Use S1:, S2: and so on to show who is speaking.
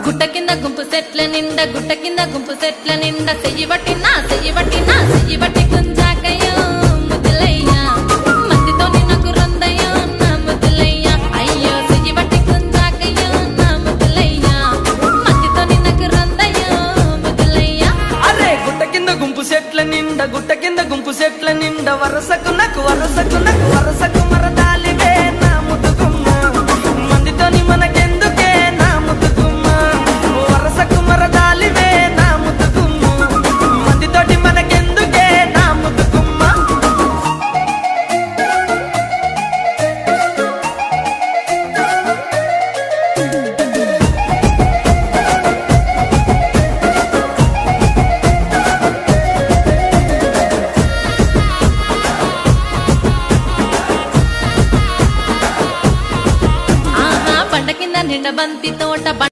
S1: గుట్ట కింద గుంపు సెట్ల నిండా గుట్ట కింద గుంపు సెట్ల నిండా చెయ్యి పట్టినా గుంజాకయ్యో ముద్దులయ్యా మందితో నాకు రొందయ్యో నా ముద్దులయ్యా అయ్యో చెయ్యి పట్టి గుంజాకయ్యో నా ముద్దులయ్యా మందితో నాకు రొందయ్యో ముద్దులయ్యా
S2: అరే గుట్ట కింద గుంపు సెట్ల నిండా గుట్ట కింద గుంపు సెట్ల నిండా వరసకు వరసకు మరదాలివే నా ముద్దుగుమ్మ మందితోని మనకెందుకే నా ముద్దుగుమ్మ వరసకు మరదాలివే నా ముద్దుగుమ్మ మందితోటి మనకెందుకే నా ముద్దుగుమ్మ
S1: నిండా బంతి తోట